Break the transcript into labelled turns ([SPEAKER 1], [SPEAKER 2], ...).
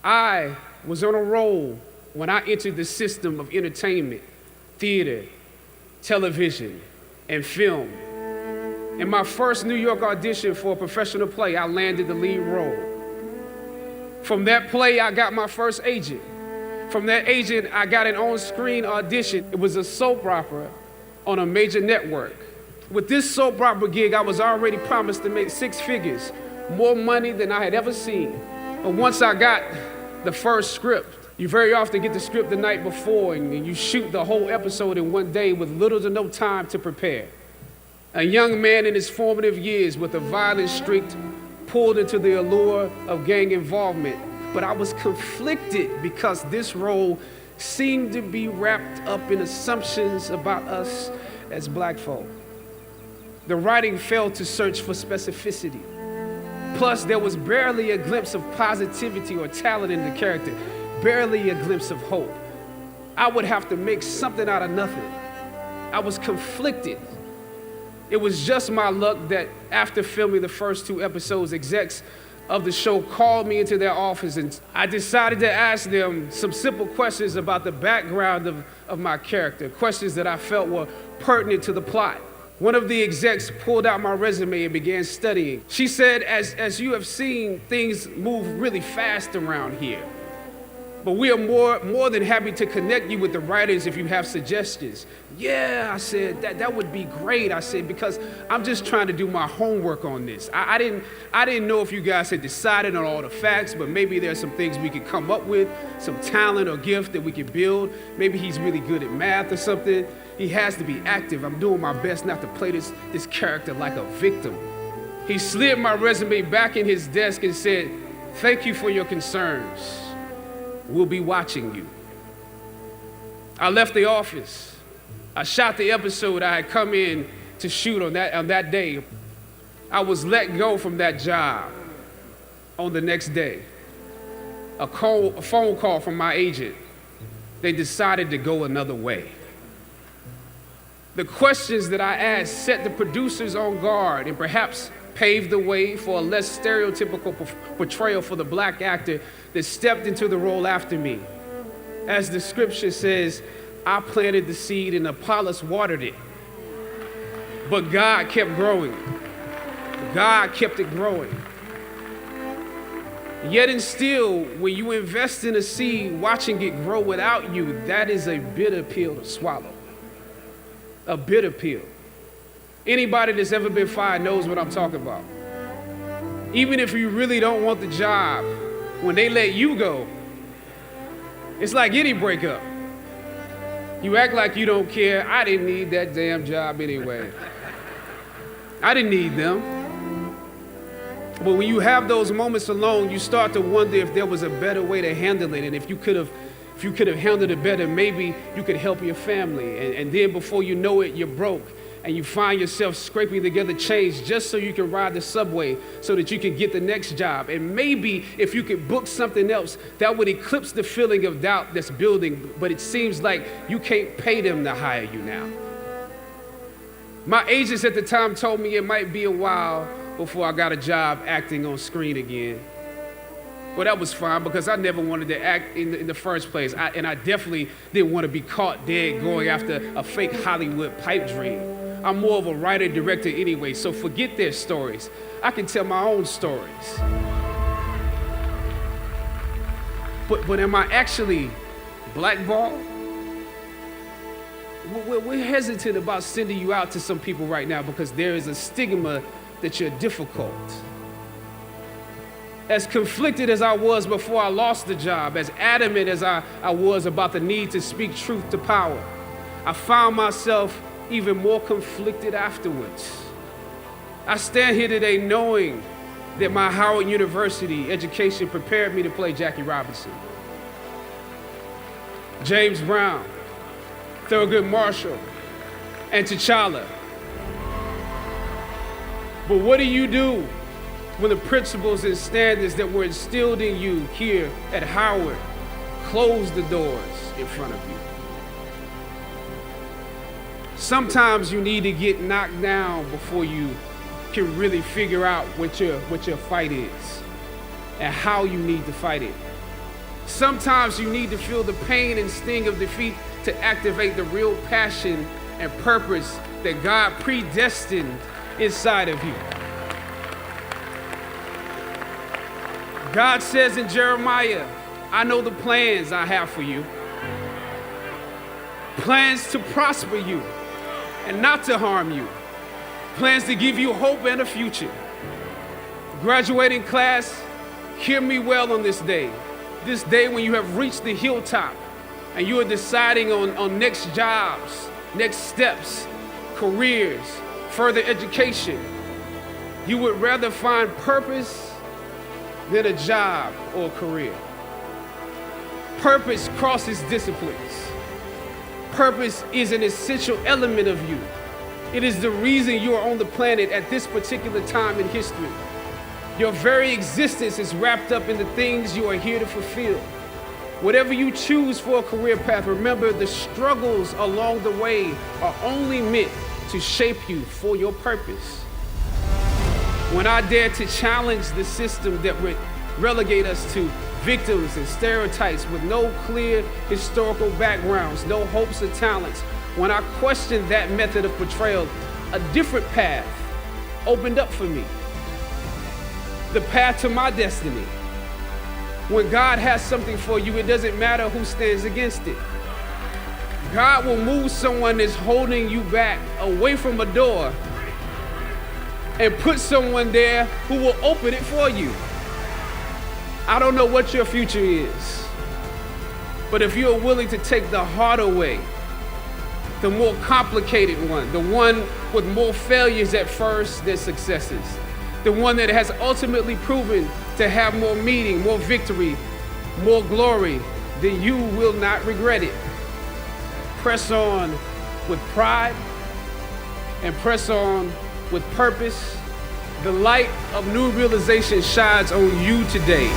[SPEAKER 1] I was on a roll when I entered the system of entertainment, theater, television, and film. In my first New York audition for a professional play, I landed the lead role. From that play, I got my first agent. From that agent, I got an on-screen audition. It was a soap opera on a major network. With this soap opera gig, I was already promised to make 6 figures, more money than I had ever seen. But once I got the first script, you very often get the script the night before and you shoot the whole episode in one day with little to no time to prepare. A young man in his formative years with a violent streak pulled into the allure of gang involvement. But I was conflicted because this role seemed to be wrapped up in assumptions about us as black folk. The writing failed to search for specificity. Plus, there was barely a glimpse of positivity or talent in the character, barely a glimpse of hope. I would have to make something out of nothing. I was conflicted. It was just my luck that after filming the first 2 episodes, execs of the show called me into their office and I decided to ask them some simple questions about the background of my character, questions that I felt were pertinent to the plot. One of the execs pulled out my resume and began studying. She said, as you have seen, things move really fast around here. But we are more than happy to connect you with the writers if you have suggestions. Yeah, I said, that would be great. I said, because I'm just trying to do my homework on this. I didn't know if you guys had decided on all the facts, but maybe there's some things we could come up with, some talent or gift that we could build. Maybe he's really good at math or something. He has to be active. I'm doing my best not to play this character like a victim. He slid my resume back in his desk and said, "Thank you for your concerns. We'll be watching you." I left the office. I shot the episode I had come in to shoot on that day. I was let go from that job on the next day. A phone call from my agent. They decided to go another way. The questions that I asked set the producers on guard and perhaps paved the way for a less stereotypical portrayal for the black actor that stepped into the role after me. As the scripture says, I planted the seed and Apollos watered it. But God kept growing. God kept it growing. Yet and still, when you invest in a seed, watching it grow without you, that is a bitter pill to swallow. A bitter pill. Anybody that's ever been fired knows what I'm talking about. Even if you really don't want the job, when they let you go, it's like any breakup. You act like you don't care. I didn't need that damn job anyway. I didn't need them. But when you have those moments alone, you start to wonder if there was a better way to handle it, and if you could have handled it better, maybe you could help your family. And then before you know it, you're broke. And you find yourself scraping together change just so you can ride the subway so that you can get the next job. And maybe if you could book something else, that would eclipse the feeling of doubt that's building, but it seems like you can't pay them to hire you now. My agents at the time told me it might be a while before I got a job acting on screen again. Well, that was fine because I never wanted to act in the first place. And I definitely didn't want to be caught dead going after a fake Hollywood pipe dream. I'm more of a writer, director anyway, so forget their stories. I can tell my own stories. But am I actually blackballed? We're hesitant about sending you out to some people right now because there is a stigma that you're difficult. As conflicted as I was before I lost the job, as adamant as I was about the need to speak truth to power, I found myself even more conflicted afterwards. I stand here today knowing that my Howard University education prepared me to play Jackie Robinson, James Brown, Thurgood Marshall, and T'Challa. But what do you do when the principles and standards that were instilled in you here at Howard close the doors in front of you? Sometimes you need to get knocked down before you can really figure out what your fight is and how you need to fight it. Sometimes you need to feel the pain and sting of defeat to activate the real passion and purpose that God predestined inside of you. God says in Jeremiah, I know the plans I have for you. Plans to prosper you and not to harm you. Plans to give you hope and a future. Graduating class, hear me well on this day when you have reached the hilltop and you are deciding on next jobs, next steps, careers, further education. You would rather find purpose than a job or career. Purpose crosses disciplines. Purpose is an essential element of you. It is the reason you are on the planet at this particular time in history. Your very existence is wrapped up in the things you are here to fulfill. Whatever you choose for a career path, remember the struggles along the way are only meant to shape you for your purpose. When I dare to challenge the system that would relegate us to victims and stereotypes with no clear historical backgrounds, no hopes or talents, when I questioned that method of portrayal, a different path opened up for me. The path to my destiny. When God has something for you, it doesn't matter who stands against it. God will move someone that's holding you back away from a door and put someone there who will open it for you. I don't know what your future is, but if you're willing to take the harder way, the more complicated one, the one with more failures at first than successes, the one that has ultimately proven to have more meaning, more victory, more glory, then you will not regret it. Press on with pride and press on with purpose. The light of new realization shines on you today.